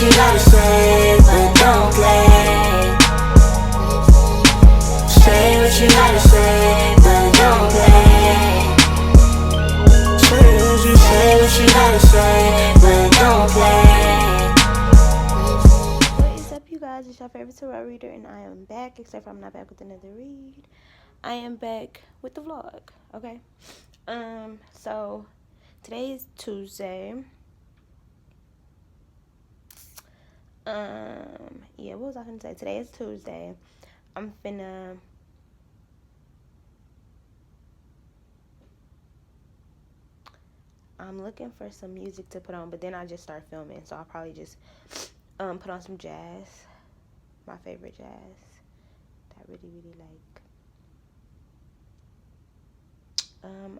you gotta say, but don't play. Say what you gotta say, but don't play. Say what you gotta say, but don't play. What is up, you guys? It's your favorite tarot reader, and I am back, except for I'm not back with another read. I am back with the vlog, okay? So today is Tuesday. Yeah, what was I gonna say? Today is Tuesday. I'm looking for some music to put on, but then I just start filming, so I'll probably just put on some jazz, my favorite jazz that I really like.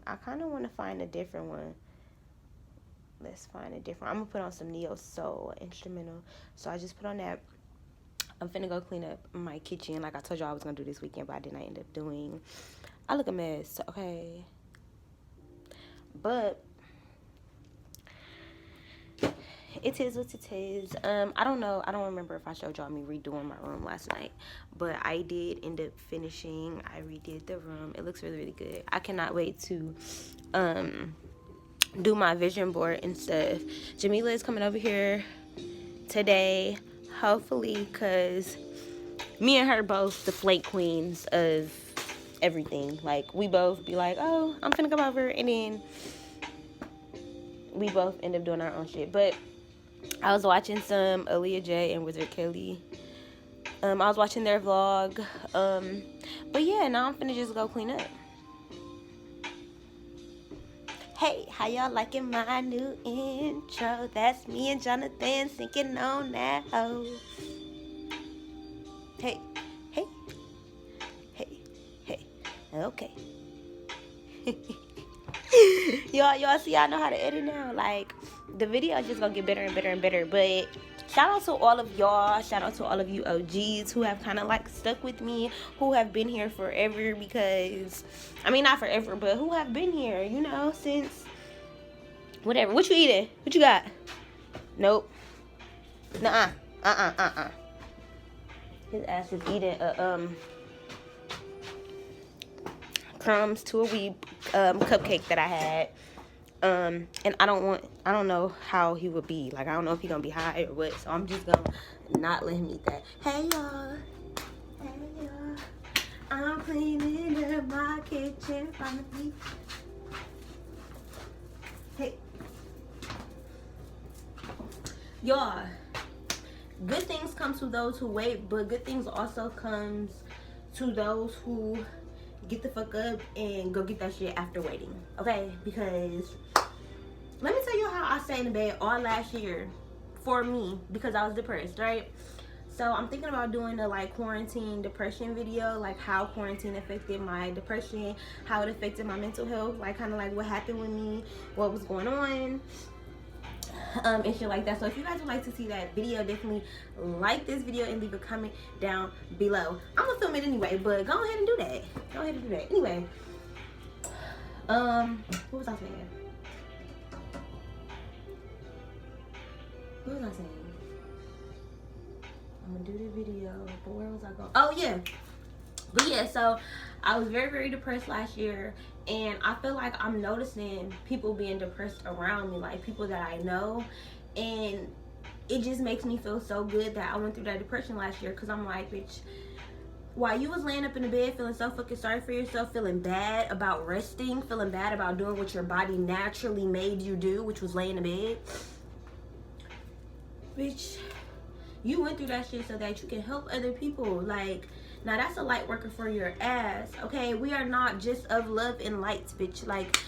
I kind of want to find a different one. Let's find a different. I'm gonna put on some neo soul instrumental, so I just put on that. I'm finna go clean up my kitchen like I told y'all I was gonna do this weekend, but I didn't end up doing. I look a mess, okay, but it is what it is. I don't know. I don't remember if I showed y'all me redoing my room last night, but I did end up finishing. I redid the room. It looks really, really good. I cannot wait to do my vision board and stuff. Jamila is coming over here today, hopefully, because me and her both the flake queens of everything. Like, we both be like, oh, I'm finna come over, and then we both end up doing our own shit. But I was watching some Aaliyah J and Wizard Kelly. I was watching their vlog. But yeah, now I'm finna just go clean up. Hey, how y'all liking my new intro? That's me and Jonathan sinking on that hoe. Hey, hey, hey, hey. Okay. y'all see, I know how to edit now. Like, the video is just gonna get better and better and better. But shout out to all of y'all. Shout out to all of you OGs who have kind of like stuck with me, who have been here forever. Because, I mean, not forever, but who have been here, you know, since whatever. What you eating? What you got? Nope. Nuh-uh. His ass is eating crumbs to a wee cupcake that I had. And I don't know how he would be. Like, I don't know if he gonna be high or what. So I'm just gonna not let him eat that. Hey y'all. I'm cleaning up my kitchen finally. Hey. Y'all, good things come to those who wait, but good things also comes to those who get the fuck up and go get that shit after waiting, okay? Because let me tell you how I sat in the bed all last year for me because I was depressed, right? So I'm thinking about doing a like quarantine depression video, like how quarantine affected my depression, how it affected my mental health, like kind of like what happened with me, what was going on, and shit like that. So if you guys would like to see that video, definitely like this video and leave a comment down below. I'm gonna film it anyway, but go ahead and do that. Anyway, what was I saying? I'm gonna do the video, but where was I going? Oh yeah, but yeah, so I was very, very depressed last year, and I feel like I'm noticing people being depressed around me, like people that I know, and it just makes me feel so good that I went through that depression last year, because I'm like, bitch, while you was laying up in the bed feeling so fucking sorry for yourself, feeling bad about resting, feeling bad about doing what your body naturally made you do, which was lay in the bed, bitch, you went through that shit so that you can help other people. Like, now that's a light worker for your ass, okay? We are not just of love and lights, bitch. Like,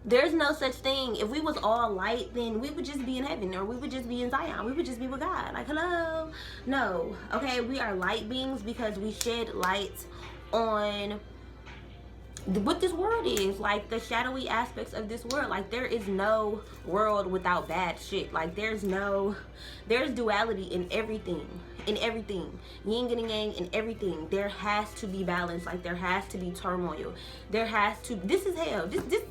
there's no such thing. If we was all light, then we would just be in heaven, or we would just be in Zion. We would just be with God. Like, hello? No, okay? We are light beings because we shed light on what this world is, like the shadowy aspects of this world. Like, there is no world without bad shit. Like, there's duality in everything, yin and yang in everything. There has to be balance. Like, there has to be turmoil. There has to, this is hell. This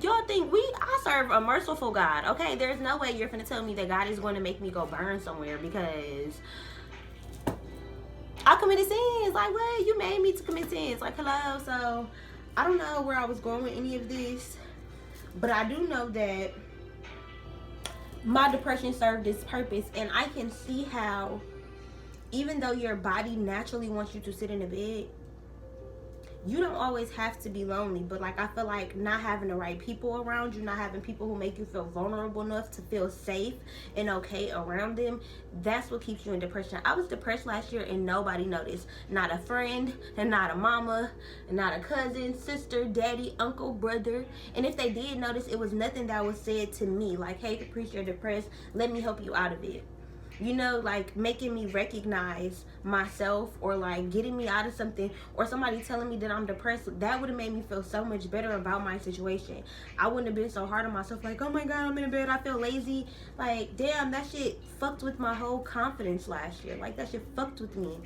y'all think I serve a merciful God, okay? There's no way you're finna tell me that God is going to make me go burn somewhere because I committed sins. Like, what? You made me to commit sins. Like, hello? So, I don't know where I was going with any of this, but I do know that my depression served its purpose, and I can see how, even though your body naturally wants you to sit in a bed, you don't always have to be lonely. But like, I feel like not having the right people around you, not having people who make you feel vulnerable enough to feel safe and okay around them, that's what keeps you in depression. I was depressed last year and nobody noticed. Not a friend, and not a mama, and not a cousin, sister, daddy, uncle, brother. And if they did notice, it was nothing that was said to me like, hey Caprice, you're depressed, let me help you out of it. You know, like making me recognize myself, or like getting me out of something, or somebody telling me that I'm depressed. That would have made me feel so much better about my situation. I wouldn't have been so hard on myself, like, oh my God, I'm in bed, I feel lazy. Like, damn, that shit fucked with my whole confidence last year. Like, that shit fucked with me.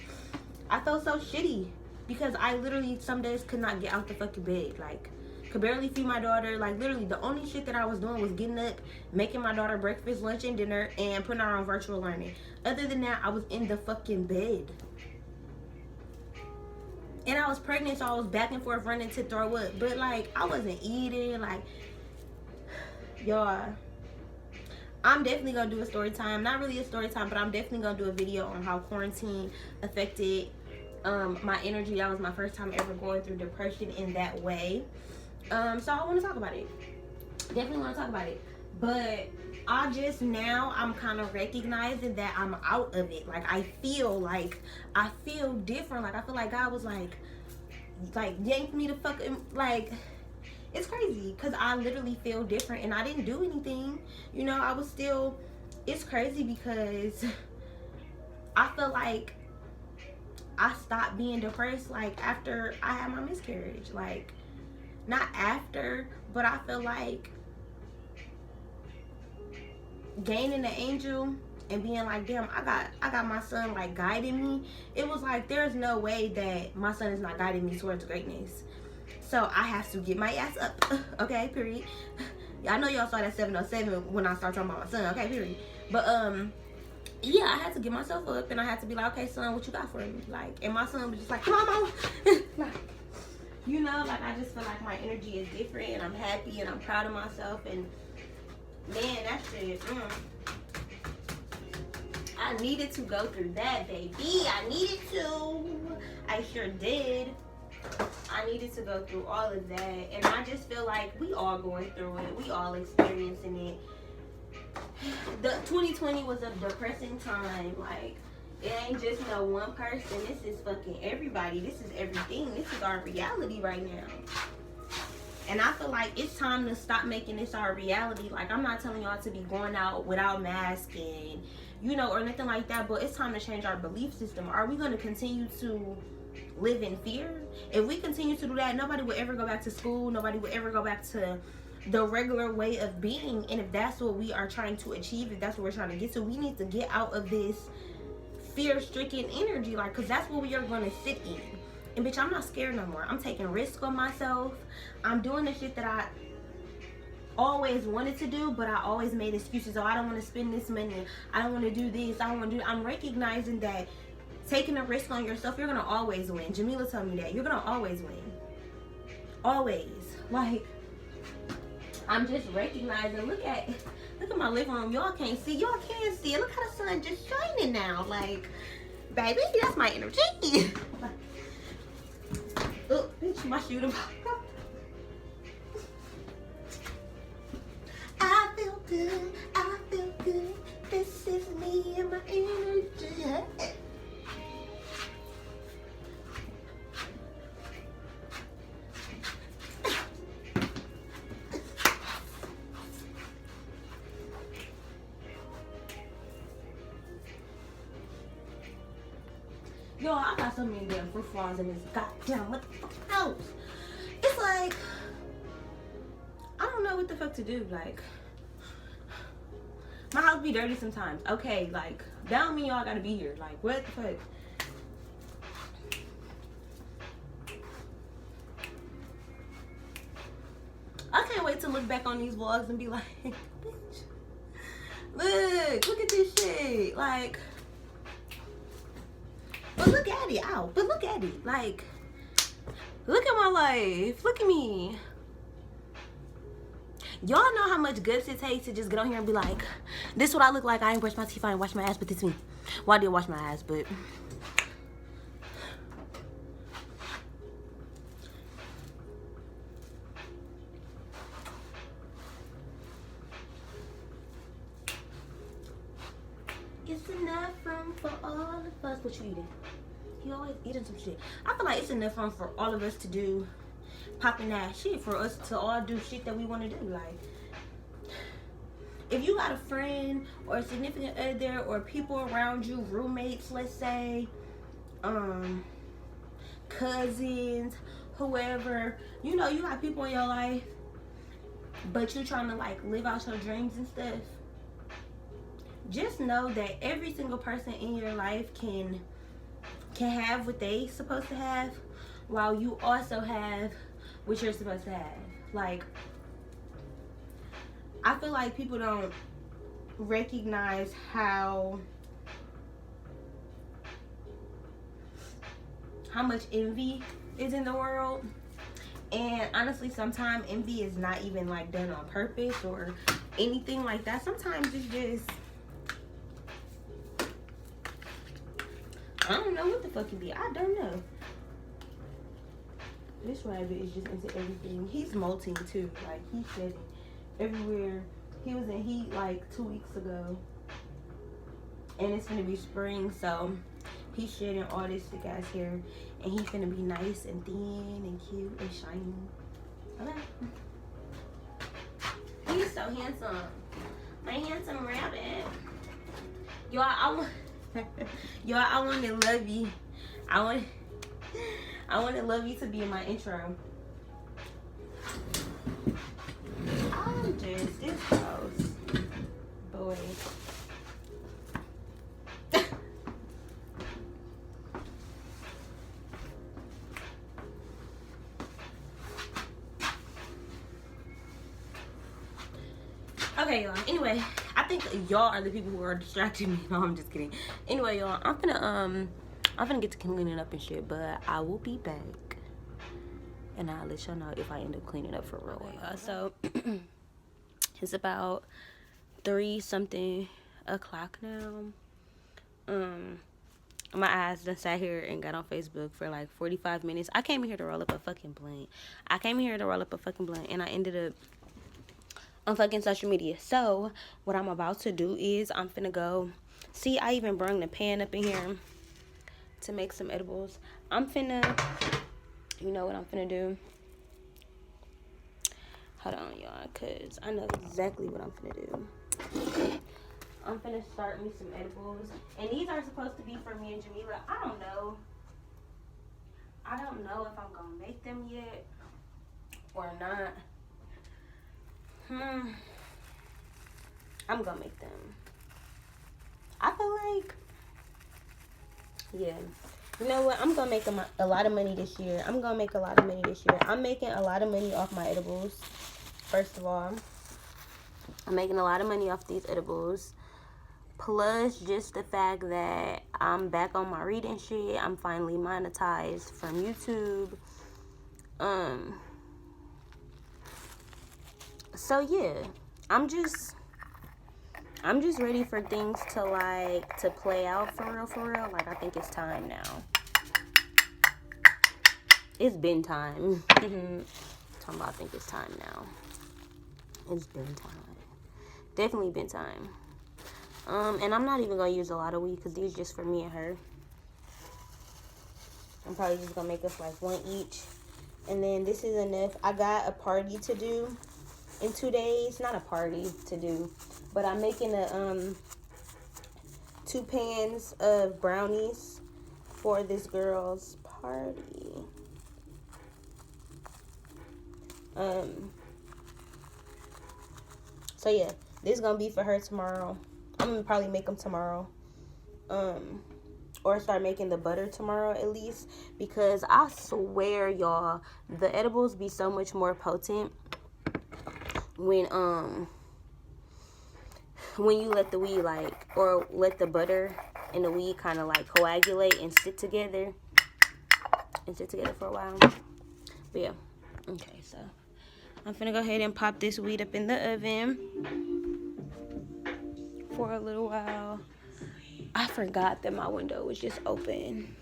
I felt so shitty because I literally some days could not get out the fucking bed. Like, could barely feed my daughter. Like, literally the only shit that I was doing was getting up, making my daughter breakfast, lunch, and dinner, and putting her on virtual learning. Other than that, I was in the fucking bed. And I was pregnant, so I was back and forth running to throw up. But like, I wasn't eating. Like, y'all, I'm definitely gonna do a story time. Not really a story time, but I'm definitely gonna do a video on how quarantine affected my energy. That was my first time ever going through depression in that way. So I want to talk about it. Definitely want to talk about it. But I'm kind of recognizing that I'm out of it. Like, I feel different. Like, I feel like God was like yanked me to fucking, like, it's crazy because I literally feel different and I didn't do anything. You know, I was still, it's crazy because I feel like I stopped being depressed like after I had my miscarriage. Like, not after, but I feel like gaining the angel and being like, damn, I got my son like guiding me. It was like, there's no way that my son is not guiding me towards greatness. So I have to get my ass up. Okay, period. I know y'all saw that 707 when I started talking about my son. Okay, period. But yeah, I had to get myself up and I had to be like, okay, son, what you got for me? Like, and my son was just like, come on, mama. Like, you know, like, I just feel like my energy is different and I'm happy and I'm proud of myself. And man, that shit, I needed to go through that, baby. I needed to. I sure did. I needed to go through all of that. And I just feel like we all going through it. We all experiencing it. The 2020 was a depressing time. Like, it ain't just no one person. This is fucking everybody. This is everything. This is our reality right now. And I feel like it's time to stop making this our reality. Like, I'm not telling y'all to be going out without masks and, you know, or nothing like that. But it's time to change our belief system. Are we going to continue to live in fear? If we continue to do that, nobody will ever go back to school. Nobody will ever go back to the regular way of being. And if that's what we are trying to achieve, if that's what we're trying to get to, we need to get out of this fear-stricken energy. Like, because that's what we are going to sit in. And bitch, I'm not scared no more. I'm taking risks on myself. I'm doing the shit that I always wanted to do, but I always made excuses. Oh, I don't want to spend this money. I don't want to do this. I don't want to do that. I'm recognizing that taking a risk on yourself, you're going to always win. Jamila told me that. You're going to always win. Always. Like, I'm just recognizing, look at my living room. Y'all can't see. Y'all can't see it. Look how the sun just shining now. Like, baby, that's my energy. Oh, bitch, my shooter. I feel good. I feel good. This is me and my energy. Yo, I got so many damn fruit flies in this goddamn motherfucking house. It's like, I don't know what the fuck to do. Like, my house be dirty sometimes. Okay, like, that don't mean y'all gotta be here. Like, what the fuck? I can't wait to look look back on these vlogs and be like, bitch, look at this shit. Like, but look at it. Ow. But look at it. Like, look at my life. Look at me. Y'all know how much guts it takes to just get on here and be like, this is what I look like. I ain't brushed my teeth. I ain't washed my ass, but this is me. Well, I did wash my ass, but... It's enough room for all of us. What you eating? You always eating some shit. I feel like it's enough room for all of us to do popping that shit, for us to all do shit that we want to do. Like, if you got a friend or a significant other or people around you, roommates, let's say, cousins, whoever, you know, you got people in your life, but you're trying to like live out your dreams and stuff, just know that every single person in your life can have what they supposed to have, while you also have what you're supposed to have. Like, I feel like people don't recognize how much envy is in the world. And honestly, sometimes envy is not even like done on purpose or anything like that. Sometimes it's just, I don't know what the fuck it be. I don't know. This rabbit is just into everything. He's molting too. Like, he's shedding everywhere. He was in heat like 2 weeks ago. And it's gonna be spring, so he's shedding all this thick ass hair. And he's gonna be nice and thin and cute and shiny. Okay. He's so handsome. My handsome rabbit. Y'all, I want to love you. I want to love you to be in my intro. I'm just this house, boy. Okay, y'all. Anyway, I think y'all are the people who are distracting me. No, I'm just kidding. Anyway, y'all, I'm finna get to cleaning up and shit, but I will be back, and I'll let y'all know if I end up cleaning up for real. Okay, y'all. So it's about 3-something o'clock now. My ass done sat here and got on Facebook for like 45 minutes. I came here to roll up a fucking blunt. And I ended up on fucking social media. So what I'm about to do is I'm finna go see. I even brought the pan up in here to make some edibles. I'm finna, you know what I'm finna do? Hold on, y'all, cause I know exactly what I'm finna do. I'm finna start me some edibles, and these are supposed to be for me and Jamila. I don't know if I'm gonna make them yet or not. I'm gonna make them. I feel like, yeah. You know what? I'm gonna make a lot of money this year. I'm making a lot of money off my edibles. First of all, I'm making a lot of money off these edibles. Plus, just the fact that I'm back on my reading shit. I'm finally monetized from YouTube. So yeah, I'm just ready for things to play out for real. Like, I think it's time now. It's been time. Talking about, I think it's time now. It's been time. Definitely been time. And I'm not even gonna use a lot of weed because these are just for me and her. I'm probably just gonna make us like one each. And then this is enough. I got a party to do in 2 days. Not a party to do, but I'm making 2 pans of brownies for this girl's party. So yeah, this is gonna be for her tomorrow. I'm gonna probably make them tomorrow, or start making the butter tomorrow at least, because I swear, y'all, the edibles be so much more potent when you let the weed like, or let the butter and the weed kind of like coagulate and sit together for a while. But yeah, okay, so I'm finna go ahead and pop this weed up in the oven for a little while. I forgot that my window was just open.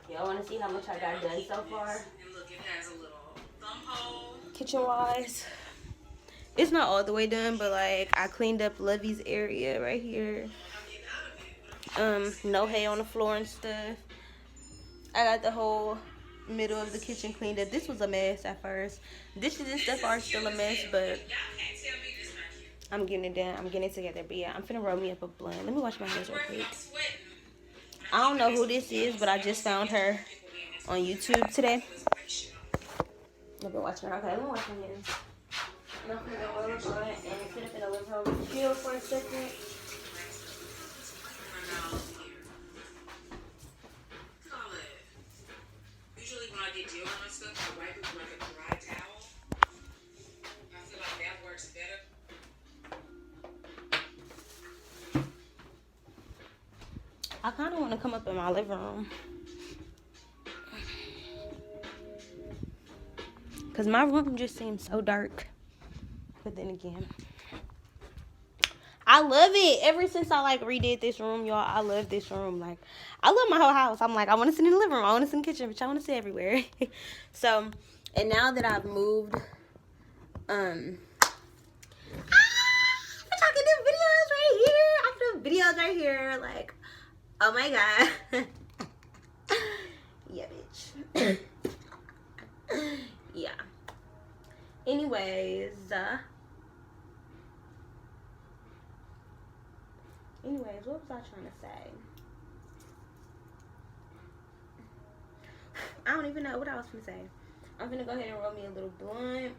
Y'all want to see how much I got done so far? And look, it has a little thumb hole. Kitchen wise, it's not all the way done, but like I cleaned up Lovey's area right here. No hay on the floor and stuff. I got the whole middle of the kitchen cleaned up. This was a mess at first. Dishes and stuff are still a mess, but I'm getting it done. I'm getting it together. But yeah, I'm finna roll me up a blunt. Let me wash my hands real quick. I don't know who this is, but I just found her on YouTube today. I've been watching her. Okay, let me wash my hands. I'm gonna go roll a blunt and sit up in the living room and chill for a second. Usually when I get deodorant and stuff, I wipe it with like a dry towel. I feel like that works better. I kind of want to come up in my living room. Because my room just seems so dark. But then again, I love it. Ever since I like redid this room, y'all, I love this room. Like, I love my whole house. I'm like, I want to sit in the living room. I want to sit in the kitchen, which I want to sit everywhere. So, and now that I've moved, but I can do videos right here. I can do videos right here. Like, oh my god. Yeah, bitch. Yeah. Anyways, what was I trying to say? I don't even know what I was going to say. I'm going to go ahead and roll me a little blunt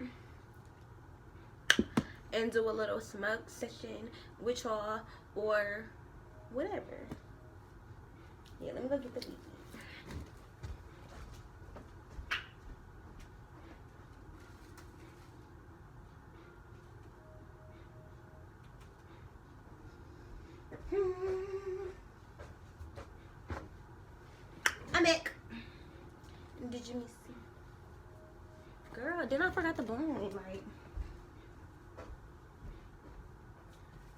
and do a little smoke session with y'all or whatever. Yeah, let me go get the weed. I'm back. Did you miss me? Girl, then I forgot the blunt. Like,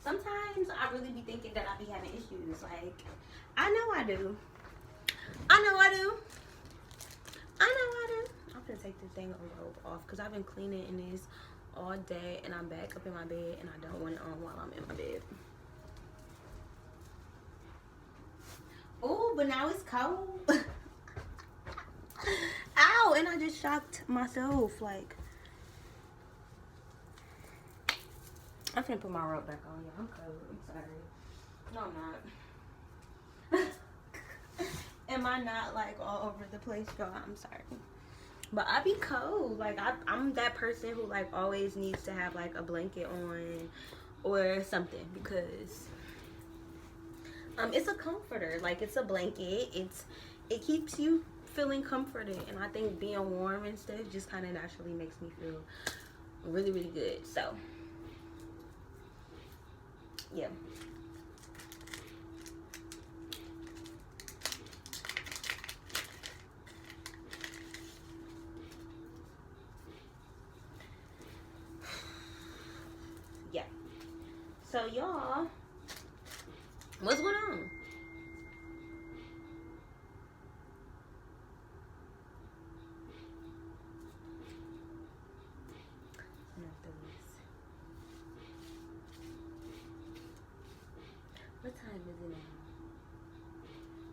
sometimes I really be thinking that I be having issues. Like, I know I do. I'm gonna take this dang robe off because I've been cleaning in this all day and I'm back up in my bed and I don't want it on while I'm in my bed. Oh, but now it's cold. Ow, and I just shocked myself. Like, I'm finna put my robe back on, y'all. I'm cold. I'm sorry. No, I'm not. Am I not like all over the place, y'all? I'm sorry. But I be cold. Like, I'm that person who like always needs to have like a blanket on or something because it's a comforter. Like, it's a blanket. It keeps you feeling comforted, and I think being warm and stuff just kind of naturally makes me feel really, really good. So yeah. Yeah. So y'all, what's going on? What time is it now?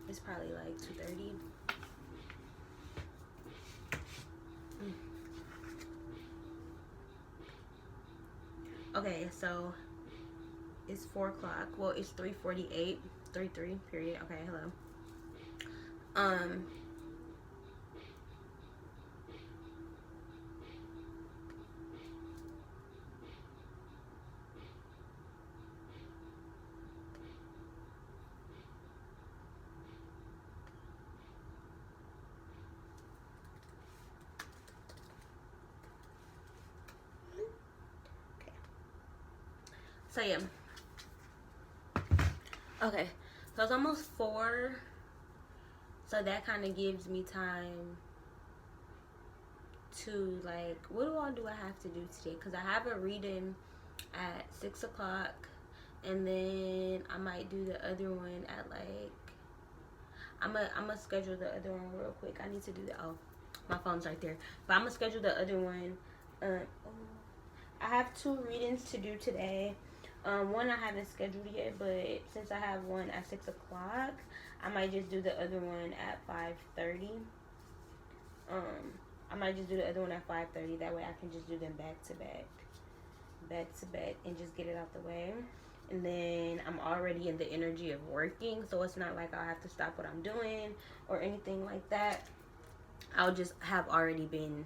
It's probably like 2:30. Okay, so it's 4 o'clock. Well, it's 3:48. 3:3 period. Okay, hello. So yeah. Okay, so it's almost 4. So that kind of gives me time to, like, what do I have to do today? Because I have a reading at 6 o'clock. And then I might do the other one at, like, I'm gonna schedule the other one real quick. I need to do the, oh, my phone's right there. But I'm gonna schedule the other one. I have 2 readings to do today. One I haven't scheduled yet, but since I have one at 6 o'clock, I might just do the other one at 5:30. I might just do the other one at 5:30. That way I can just do them back to back, and just get it out the way. And then I'm already in the energy of working, so it's not like I'll have to stop what I'm doing or anything like that. I'll just have already been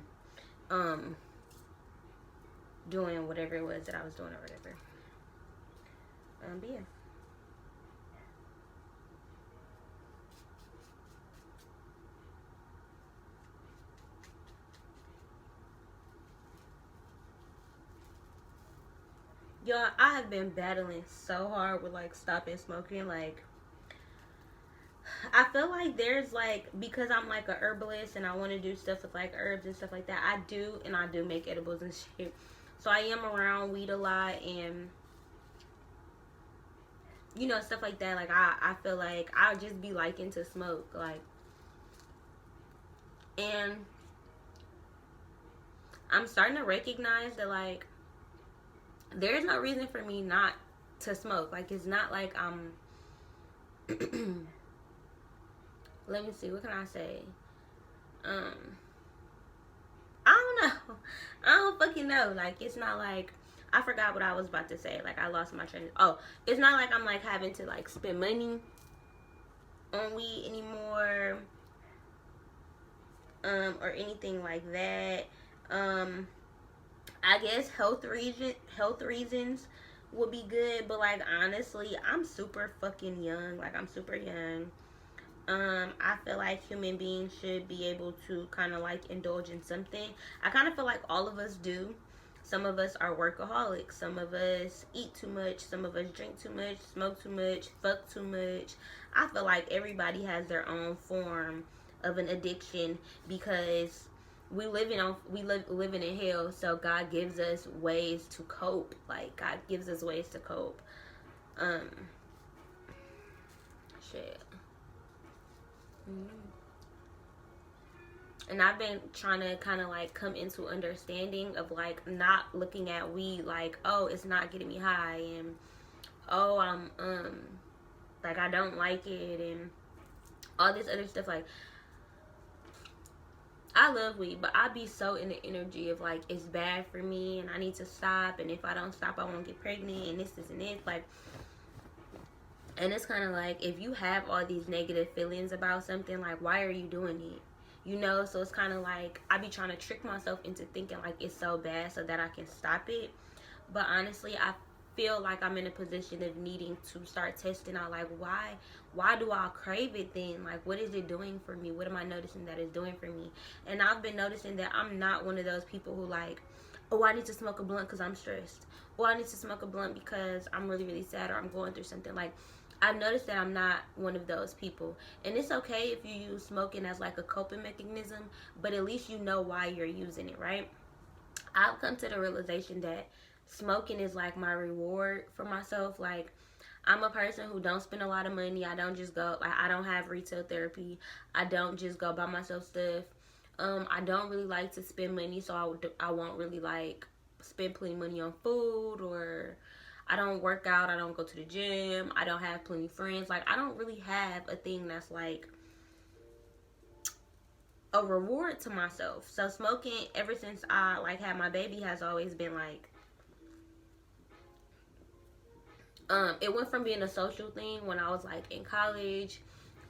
doing whatever it was that I was doing or whatever. But yeah. Y'all, I have been battling so hard with, like, stopping smoking. Like, I feel like there's, like, because I'm, like, a herbalist and I want to do stuff with, like, herbs and stuff like that. I do make edibles and shit. So I am around weed a lot and, you know, stuff like that. Like, I feel like I'll just be liking to smoke. Like, and I'm starting to recognize that, like, there's no reason for me not to smoke. Like, it's not like I'm let me see, what can I say? I don't know. I don't fucking know. Like, it's not like, I forgot what I was about to say. Like, I lost my train. Oh, it's not like I'm, like, having to, like, spend money on weed anymore, or anything like that. I guess health reasons would be good, but, like, honestly, I'm super fucking young. Like, I'm super young. I feel like human beings should be able to kind of, like, indulge in something. I kind of feel like all of us do. Some of us are workaholics. Some of us eat too much. Some of us drink too much, smoke too much, fuck too much. I feel like everybody has their own form of an addiction because we living in hell. So God gives us ways to cope. Like, God gives us ways to cope. Shit. And I've been trying to kind of, like, come into understanding of, like, not looking at weed like, oh, it's not getting me high, and oh, I'm like, I don't like it, and all this other stuff. Like, I love weed, but I be so in the energy of, like, it's bad for me and I need to stop, and if I don't stop I won't get pregnant, and this and this. Like, and it's kind of like, if you have all these negative feelings about something, like, why are you doing it? You know? So it's kind of like, I be trying to trick myself into thinking, like, it's so bad so that I can stop it. But honestly, I feel like I'm in a position of needing to start testing out, like, why do I crave it then? Like, what is it doing for me? What am I noticing that it's doing for me? And I've been noticing that I'm not one of those people who, like, oh, I need to smoke a blunt because I'm stressed. Or I need to smoke a blunt because I'm really, really sad, or I'm going through something. Like, I've noticed that I'm not one of those people. And it's okay if you use smoking as, like, a coping mechanism, but at least you know why you're using it, right? I've come to the realization that smoking is, like, my reward for myself. Like, I'm a person who don't spend a lot of money. I don't just go, like, I don't have retail therapy. I don't just go buy myself stuff. I don't really like to spend money, so I won't really, like, spend plenty of money on food, or I don't work out. I don't go to the gym. I don't have plenty of friends. Like, I don't really have a thing that's, like, a reward to myself. So smoking, ever since I, like, had my baby, has always been, like, it went from being a social thing when I was, like, in college,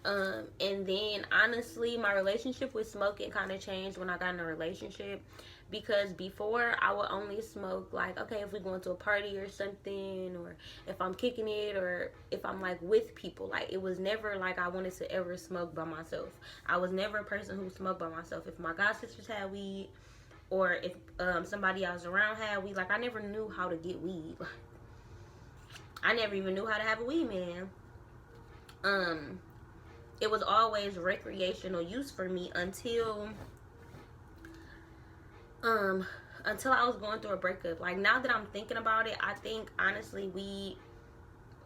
and then honestly my relationship with smoking kind of changed when I got in a relationship, because before I would only smoke, like, okay, if we're going to a party or something, or if I'm kicking it, or if I'm, like, with people. Like, it was never like I wanted to ever smoke by myself. I was never a person who smoked by myself. If my god sisters had weed, or if somebody I was around had weed, like, I never knew how to get weed. I never even knew how to have a weed man. It was always recreational use for me until I was going through a breakup. Like, now that I'm thinking about it, I think honestly weed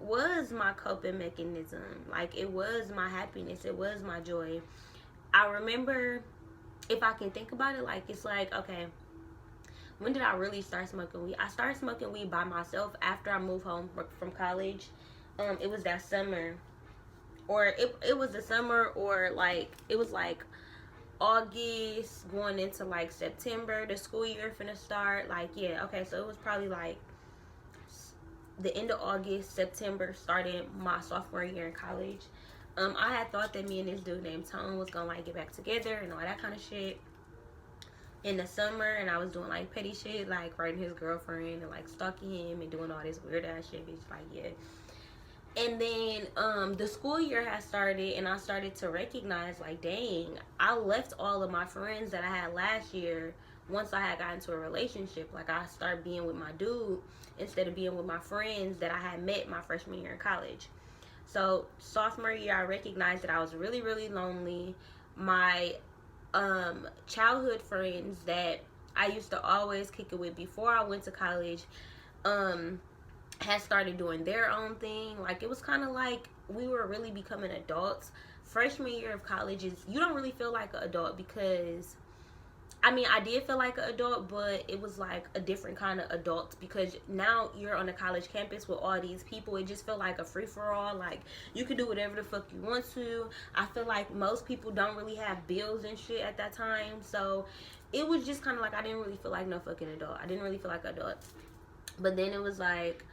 was my coping mechanism. Like, it was my happiness, it was my joy. I remember, if I can think about it, like, it's like, okay, when did I really start smoking weed? I started smoking weed by myself after I moved home from college. It was that summer, or it was the summer, or like it was like August going into like September. The school year finna start. Like, yeah, okay, so it was probably like the end of August, September, started my sophomore year in college. I had thought that me and this dude named Tone was gonna like get back together and all that kind of shit in the summer, and I was doing like petty shit, like writing his girlfriend and like stalking him and doing all this weird ass shit, bitch. Like, yeah. And then the school year had started, and I started to recognize, like, dang, I left all of my friends that I had last year once I had gotten into a relationship. Like, I started being with my dude instead of being with my friends that I had met my freshman year in college. So sophomore year, I recognized that I was really, really lonely. My childhood friends that I used to always kick it with before I went to college had started doing their own thing. Like, it was kind of like we were really becoming adults. Freshman year of college is, you don't really feel like an adult, because I mean, I did feel like an adult, but it was like a different kind of adult, because now you're on a college campus with all these people. It just felt like a free-for-all. Like, you can do whatever the fuck you want to. I feel like most people don't really have bills and shit at that time, so it was just kind of like I didn't really feel like no fucking adult. I didn't really feel like an adult. But then it was like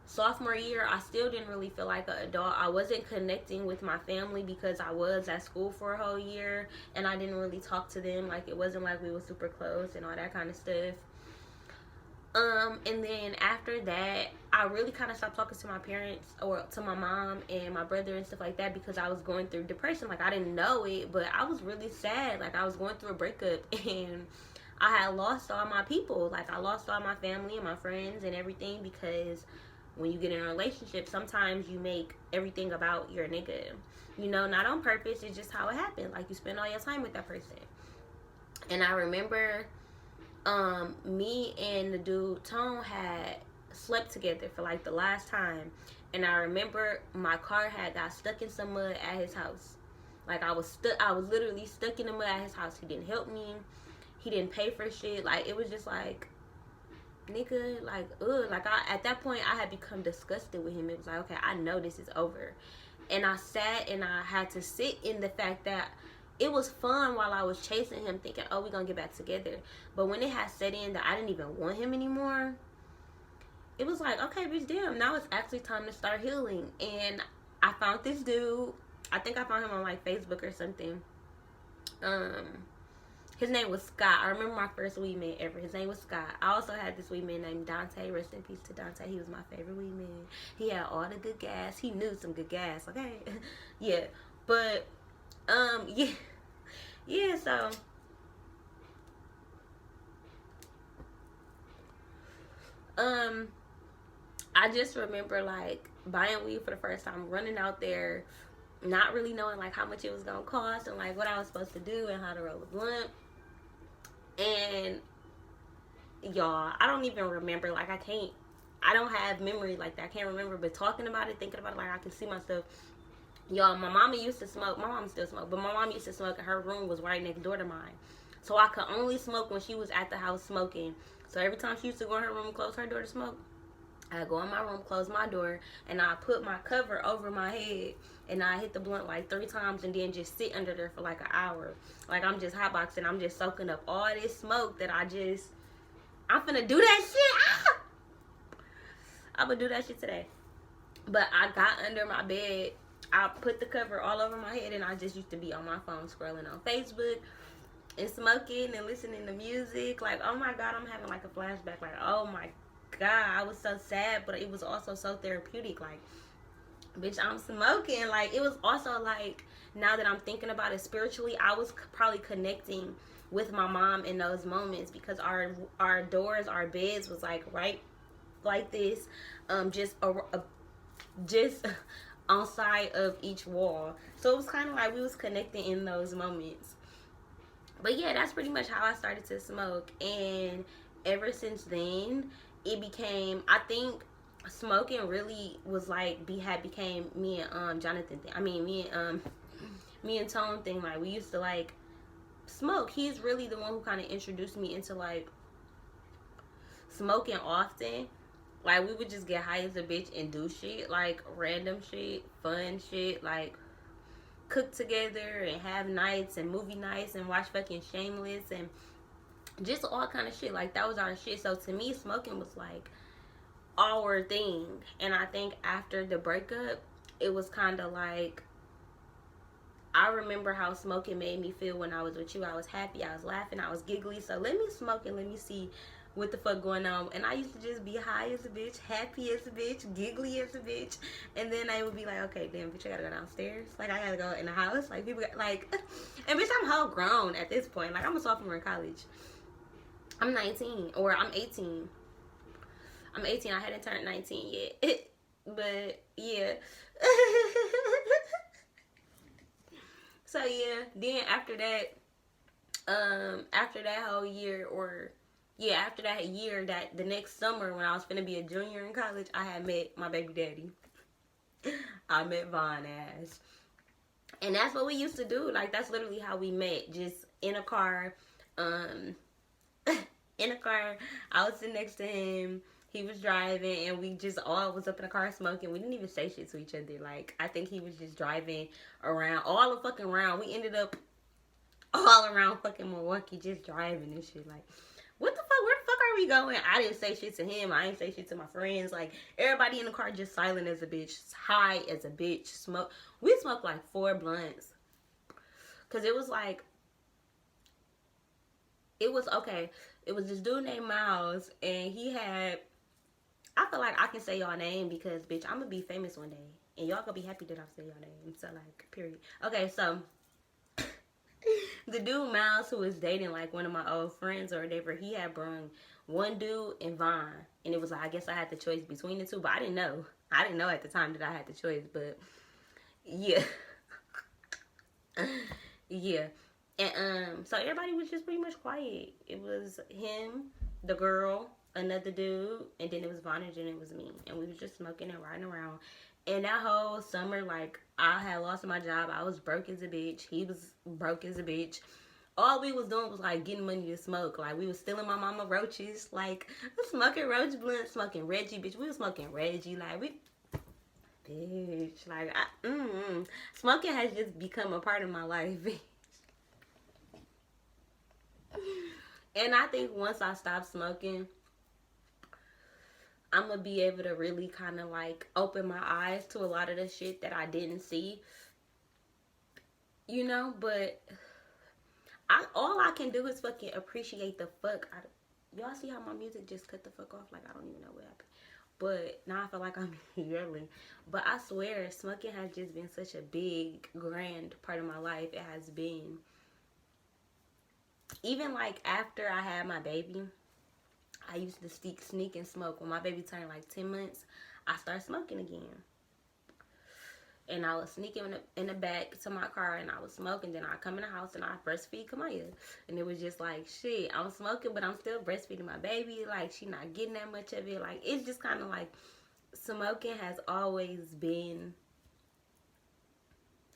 sophomore year, I still didn't really feel like an adult. I wasn't connecting with my family because I was at school for a whole year, and I didn't really talk to them. Like, it wasn't like we were super close and all that kind of stuff. And then after that, I really kind of stopped talking to my parents, or to my mom and my brother and stuff like that, because I was going through depression. Like, I didn't know it, but I was really sad. Like, I was going through a breakup, and I had lost all my people. Like, I lost all my family and my friends and everything, because when you get in a relationship, sometimes you make everything about your nigga. You know, not on purpose. It's just how it happened. Like, you spend all your time with that person. And I remember me and the dude Tone had slept together for like the last time. And I remember my car had got stuck in some mud at his house. Like, I was literally stuck in the mud at his house. He didn't help me. He didn't pay for shit. Like, it was just like, nigga, like, ugh. Like, at that point, I had become disgusted with him. It was like, okay, I know this is over. And I sat and I had to sit in the fact that it was fun while I was chasing him, thinking, oh, we're gonna get back together. But when it had set in that I didn't even want him anymore, it was like, okay, bitch, damn, now it's actually time to start healing. And I found this dude. I think I found him on like Facebook or something. His name was Scott. I remember my first weed man ever. His name was Scott. I also had this weed man named Dante. Rest in peace to Dante. He was my favorite weed man. He had all the good gas. He knew some good gas, okay? Yeah. But, yeah. Yeah, so I just remember, like, buying weed for the first time, running out there, not really knowing, like, how much it was gonna cost and, like, what I was supposed to do and how to roll a blunt. And y'all, I don't even remember. Like, I don't have memory like that. I can't remember, but talking about it, thinking about it, like, I can see myself. Y'all, my mama used to smoke. My mom still smoked, but my mom used to smoke, and her room was right next door to mine. So I could only smoke when she was at the house smoking. So every time she used to go in her room and close her door to smoke, I go in my room, close my door, and I put my cover over my head, and I hit the blunt like 3 times, and then just sit under there for like an hour. Like, I'm just hotboxing. I'm just soaking up all this smoke that I'm finna do that shit. Ah! I'm gonna do that shit today. But I got under my bed. I put the cover all over my head, and I just used to be on my phone scrolling on Facebook and smoking and listening to music. Like, oh my God, I'm having like a flashback. Like, oh my God, I was so sad, but it was also so therapeutic. Like, bitch, I'm smoking. Like, it was also like, now that I'm thinking about it spiritually, I was probably connecting with my mom in those moments, because our doors, our beds was like right like this, just on side of each wall. So it was kind of like we was connecting in those moments. But yeah, that's pretty much how I started to smoke. And ever since then, it became, I think smoking really was like became me and Jonathan thing. I mean me and Tone thing. Like we used to like smoke. He's really the one who kind of introduced me into like smoking often. Like we would just get high as a bitch and do shit, like random shit, fun shit, like cook together and have nights and movie nights and watch fucking Shameless and just all kind of shit. Like that was our shit. So to me, smoking was like our thing. And I think after the breakup, it was kind of like, I remember how smoking made me feel when I was with you. I was happy, I was laughing, I was giggly. So let me smoke and let me see what the fuck going on. And I used to just be high as a bitch, happy as a bitch, giggly as a bitch. And then I would be like, okay, damn, bitch, I gotta go downstairs. Like, I gotta go in the house. Like, people got, like, and bitch, I'm whole grown at this point. Like, I'm a sophomore in college. I'm 19, or I'm 18. I'm 18. I hadn't turned 19 yet. But, yeah. So, yeah. Then, after that whole year, or... yeah, after that year, that the next summer when I was finna be a junior in college, I had met my baby daddy. I met Von Ass. And that's what we used to do. Like, that's literally how we met. Just in a car. In a car. I was sitting next to him. He was driving. And we just all was up in the car smoking. We didn't even say shit to each other. Like, I think he was just driving around. All the fucking around. We ended up all around fucking Milwaukee just driving and shit. Like... what the fuck? Where the fuck are we going? I didn't say shit to him. I didn't say shit to my friends. Like, everybody in the car just silent as a bitch. High as a bitch. We smoked like 4 blunts. Because it was like... it was, okay. It was this dude named Miles. And he had... I feel like I can say y'all name because, bitch, I'm going to be famous one day. And y'all going to be happy that I say y'all name. So, like, period. Okay, so... the dude Miles, who was dating like one of my old friends or whatever, he had brung one dude and Vaughn, and it was like, I guess I had the choice between the two, but I didn't know at the time that I had the choice. But yeah. Yeah. And so everybody was just pretty much quiet. It was him, the girl, another dude, and then it was Vaughn, and then it was me, and we was just smoking and riding around. And that whole summer, like, I had lost my job. I was broke as a bitch. He was broke as a bitch. All we was doing was, like, getting money to smoke. Like, we was stealing my mama roaches. Like, smoking roach blunt, smoking Reggie, bitch. We was smoking Reggie. Like, bitch. Like, smoking has just become a part of my life, bitch. And I think once I stop smoking... I'm going to be able to really kind of like open my eyes to a lot of the shit that I didn't see. You know, but all I can do is fucking appreciate the fuck out of... y'all see how my music just cut the fuck off? Like, I don't even know what happened. But now I feel like I'm yelling. But I swear, smoking has just been such a big, grand part of my life. It has been. Even like after I had my baby... I used to sneak and smoke. When my baby turned like 10 months, I started smoking again. And I was sneaking in the back to my car and I was smoking. Then I come in the house and I breastfeed Kamaya. And it was just like, shit, I'm smoking, but I'm still breastfeeding my baby. Like, she not getting that much of it. Like, it's just kind of like, smoking has always been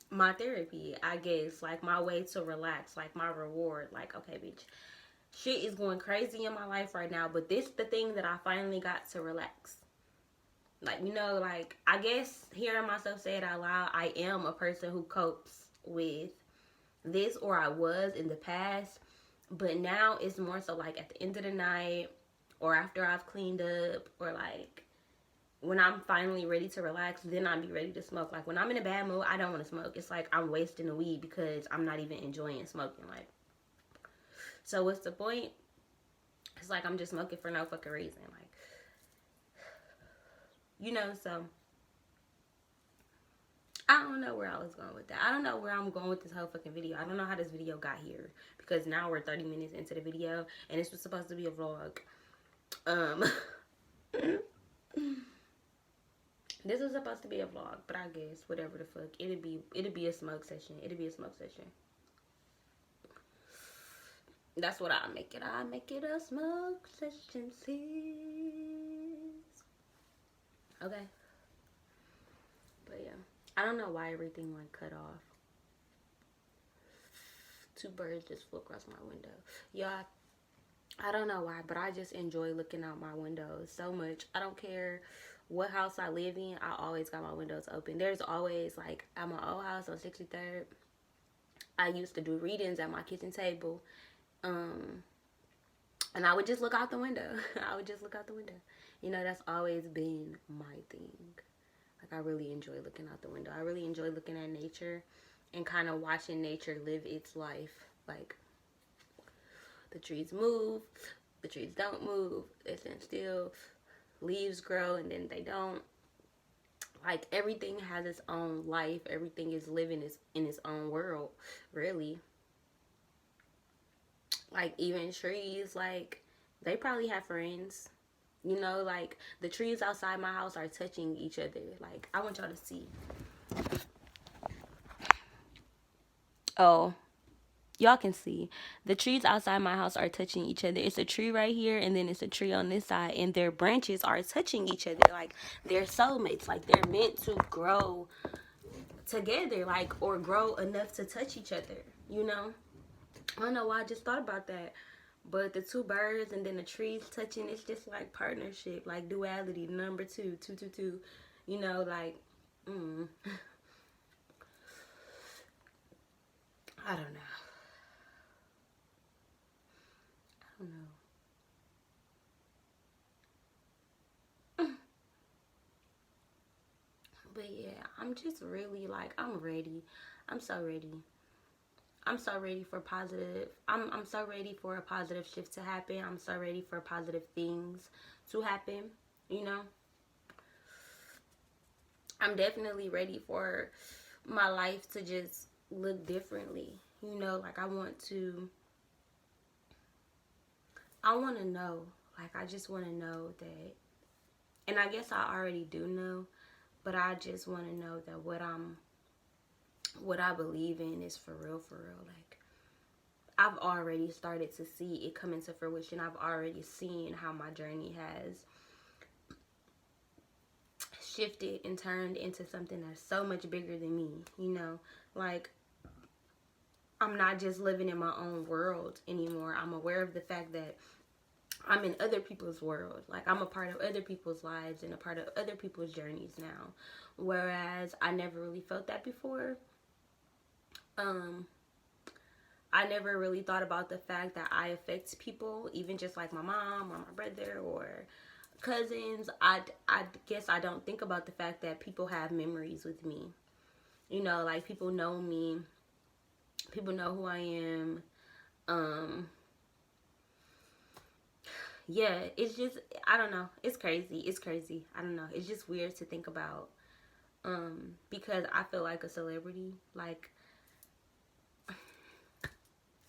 my therapy, I guess. Like, my way to relax. Like, my reward. Like, okay, bitch. Shit is going crazy in my life right now, but this the thing that I finally got to relax. Like, you know, like, I guess hearing myself say it out loud, I am a person who copes with this, or I was in the past, but now it's more so like at the end of the night, or after I've cleaned up, or like when I'm finally ready to relax, then I'll be ready to smoke. Like, when I'm in a bad mood, I don't want to smoke. It's like I'm wasting the weed because I'm not even enjoying smoking. Like, so what's the point? It's like I'm just smoking for no fucking reason. Like, you know, so I don't know where I was going with that. I don't know where I'm going with this whole fucking video. I don't know how this video got here, because now we're 30 minutes into the video and this was supposed to be a vlog. This was supposed to be a vlog, but I guess whatever the fuck. It'd be a smoke session. It'd be a smoke session. That's what I make it. I make it a smoke session, sis. Okay. But yeah, I don't know why everything like cut off. Two birds just flew across my window. Yeah, I don't know why, but I just enjoy looking out my windows so much. I don't care what house I live in. I always got my windows open. There's always, like, at my old house on 63rd, I used to do readings at my kitchen table. And I would just look out the window. I would just look out the window. You know, that's always been my thing. Like, I really enjoy looking out the window. I really enjoy looking at nature and kind of watching nature live its life. Like, the trees move, the trees don't move, they stand still, leaves grow and then they don't. Like, everything has its own life. Everything is living in its own world, really. Like, even trees, like, they probably have friends. You know, like, the trees outside my house are touching each other. Like, I want y'all to see. Oh, y'all can see. The trees outside my house are touching each other. It's a tree right here, and then it's a tree on this side, and their branches are touching each other. Like, they're soulmates. Like, they're meant to grow together, like, or grow enough to touch each other, you know? I don't know why I just thought about that. But the two birds and then the trees touching, it's just like partnership, like duality, number two. You know, like, I don't know. But yeah, I'm just really like, I'm ready. I'm so ready. I'm so ready for positive. I'm so ready for a positive shift to happen. I'm so ready for positive things to happen, you know. I'm definitely ready for my life to just look differently, you know. Like, I want to know, like, I just want to know that, and I guess I already do know, but I just want to know that what I believe in is for real, like, I've already started to see it come into fruition. I've already seen how my journey has shifted and turned into something that's so much bigger than me, you know. Like, I'm not just living in my own world anymore. I'm aware of the fact that I'm in other people's world. Like, I'm a part of other people's lives and a part of other people's journeys now, whereas I never really felt that before. I never really thought about the fact that I affect people, even just like my mom or my brother or cousins. I guess I don't think about the fact that people have memories with me. You know, like, people know me. People know who I am. Yeah, it's just, I don't know. It's crazy. I don't know. It's just weird to think about. Because I feel like a celebrity. Like,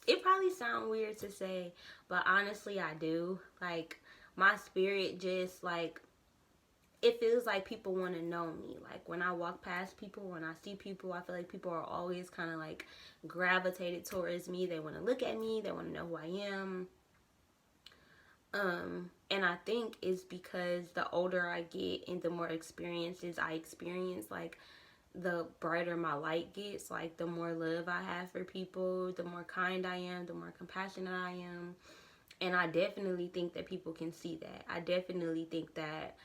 it probably sounds weird to say, but honestly, I do. Like, my spirit just, like, it feels like people want to know me. Like, when I walk past people, when I see people, I feel like people are always kind of, like, gravitated towards me. They want to look at me. They want to know who I am. And I think it's because the older I get and the more experiences I experience, like, the brighter my light gets. Like, the more love I have for people, the more kind I am, the more compassionate I am. And I definitely think that people can see that. I definitely think that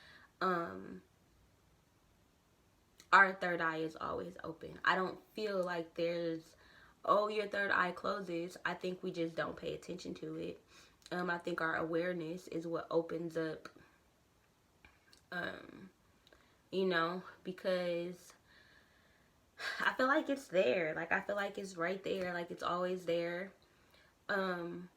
our third eye is always open. I don't feel like there's, oh, your third eye closes. I think we just don't pay attention to it. I think our awareness is what opens up, you know, because I feel like it's there. Like, I feel like it's right there. Like, it's always there. And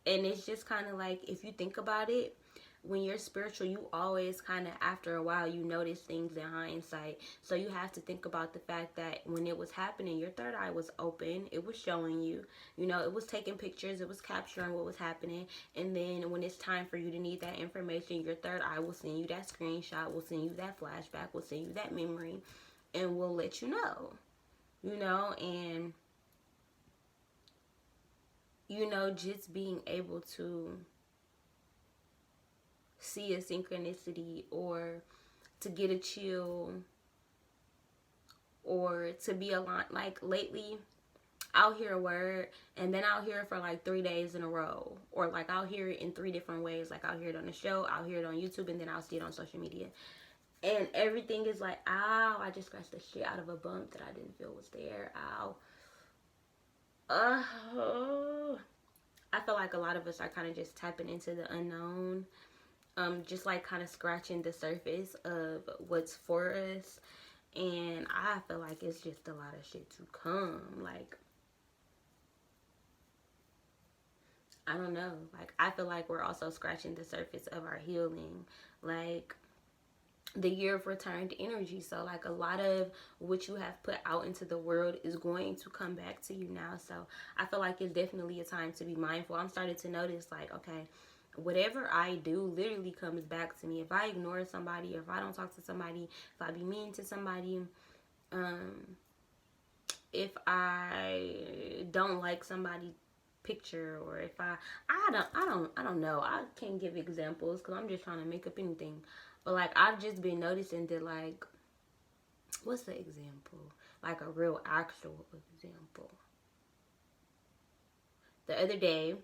it's just kind of like, if you think about it, when you're spiritual, you always kind of, after a while, you notice things in hindsight. So you have to think about the fact that when it was happening, your third eye was open. It was showing you, you know, it was taking pictures, it was capturing what was happening. And then when it's time for you to need that information, your third eye will send you that screenshot, will send you that flashback, will send you that memory, and will let you know, you know. And, you know, just being able to see a synchronicity, or to get a chill, or to be aligned. Like lately, I'll hear a word and then I'll hear it for like 3 days in a row, or like I'll hear it in 3 different ways. Like I'll hear it on the show, I'll hear it on YouTube, and then I'll see it on social media, and everything is like, ow, I just scratched the shit out of a bump that I didn't feel was there. Ow. I feel like a lot of us are kind of just tapping into the unknown, just like kind of scratching the surface of what's for us. And I feel like it's just a lot of shit to come. Like, I don't know. Like, I feel like we're also scratching the surface of our healing. Like, the year of returned energy. So, like, a lot of what you have put out into the world is going to come back to you now. So, I feel like it's definitely a time to be mindful. I'm starting to notice, like, okay, whatever I do literally comes back to me. If I ignore somebody, or if I don't talk to somebody, if I be mean to somebody, if I don't like somebody's picture, or if I don't know. I can't give examples because I'm just trying to make up anything. But like, I've just been noticing that, like, what's the example? Like a real actual example. The other day,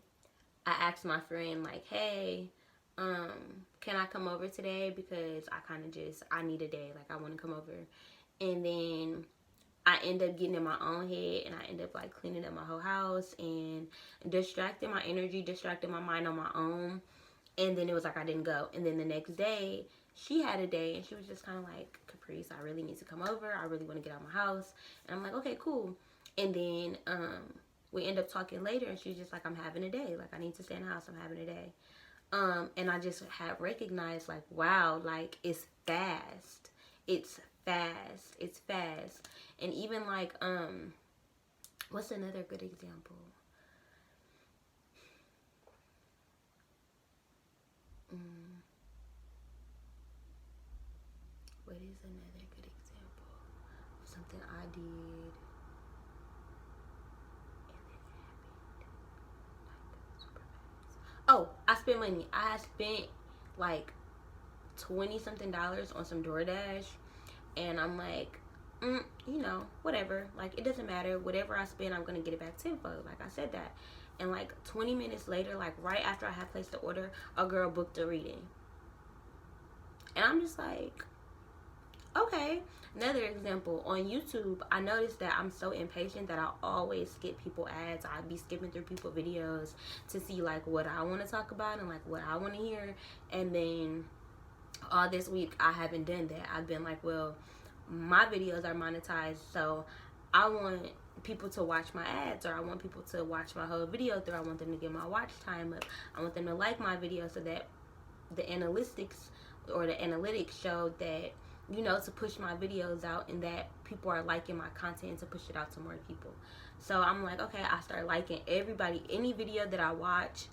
I asked my friend, like, hey, can I come over today? Because I need a day. Like, I want to come over. And then I end up getting in my own head, and I end up, like, cleaning up my whole house and distracting my energy, distracting my mind on my own. And then it was like I didn't go. And then the next day, she had a day, and she was just kind of like, Caprice, I really need to come over. I really want to get out of my house. And I'm like, okay, cool. And then we end up talking later, and she's just like, I'm having a day. Like, I need to stay in the house. I'm having a day. And I just have recognized, like, wow, like, it's fast. It's fast. It's fast. And even, like, what's another good example? What is another good example of something I did and then it happened, like, super fast? Oh, I spent money. I spent like $20 something on some DoorDash, and I'm like, you know, whatever. Like, it doesn't matter. Whatever I spend, I'm gonna get it back tenfold. Like, I said that. And like 20 minutes later, like right after I had placed the order, a girl booked a reading. And I'm just like, okay. Another example, on YouTube, I noticed that I'm so impatient that I always skip people ads. I'd be skipping through people videos to see like what I want to talk about and like what I want to hear. And then all this week, I haven't done that. I've been like, well, my videos are monetized, so I want people to watch my ads, or I want people to watch my whole video through. I want them to get my watch time up. I want them to like my video, so that the analytics show that, you know, to push my videos out, and that people are liking my content to push it out to more people. So I'm like, okay, I start liking any video that I watch,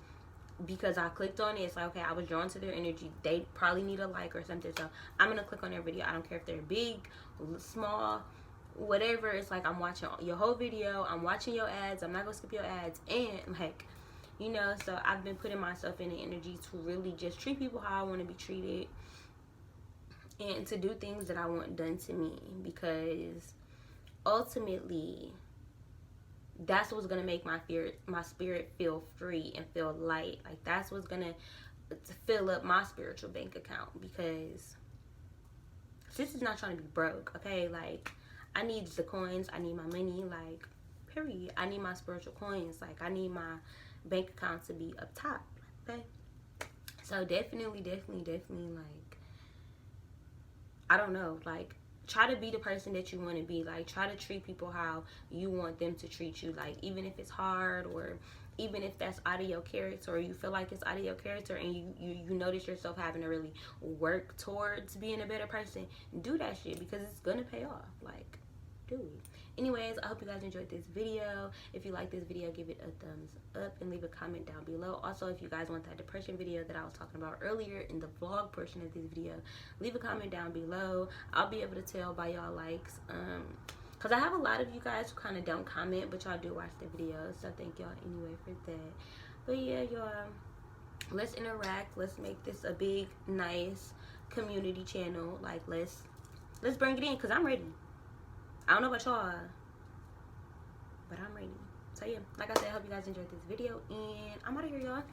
because I clicked on it. It's like, okay, I was drawn to their energy. They probably need a like or something, so I'm gonna click on their video. I don't care if they're big, small, whatever. It's like, I'm watching your whole video, I'm watching your ads, I'm not gonna skip your ads. And like, you know, so I've been putting myself in the energy to really just treat people how I want to be treated, and to do things that I want done to me, because ultimately that's what's gonna make my spirit feel free and feel light. Like, that's what's gonna fill up my spiritual bank account, because sis is not trying to be broke, okay? Like, I need the coins, I need my money, like, period. I need my spiritual coins. Like, I need my bank account to be up top, okay? So definitely, like, I don't know, like, try to be the person that you want to be. Like, try to treat people how you want them to treat you. Like, even if it's hard, or even if that's out of your character, or you feel like it's out of your character, and you notice yourself having to really work towards being a better person, do that shit, because it's gonna pay off. Like, do it. Anyways, I hope you guys enjoyed this video. If you like this video, give it a thumbs up and leave a comment down below. Also, if you guys want that depression video that I was talking about earlier in the vlog portion of this video, leave a comment down below. I'll be able to tell by y'all likes, because I have a lot of you guys who kind of don't comment, but y'all do watch the videos, so thank y'all anyway for that. But yeah, y'all, let's interact. Let's make this a big, nice community channel. Like, let's bring it in, because I'm ready. I don't know about y'all, but I'm ready. So yeah, like I said, I hope you guys enjoyed this video, and I'm out of here, y'all.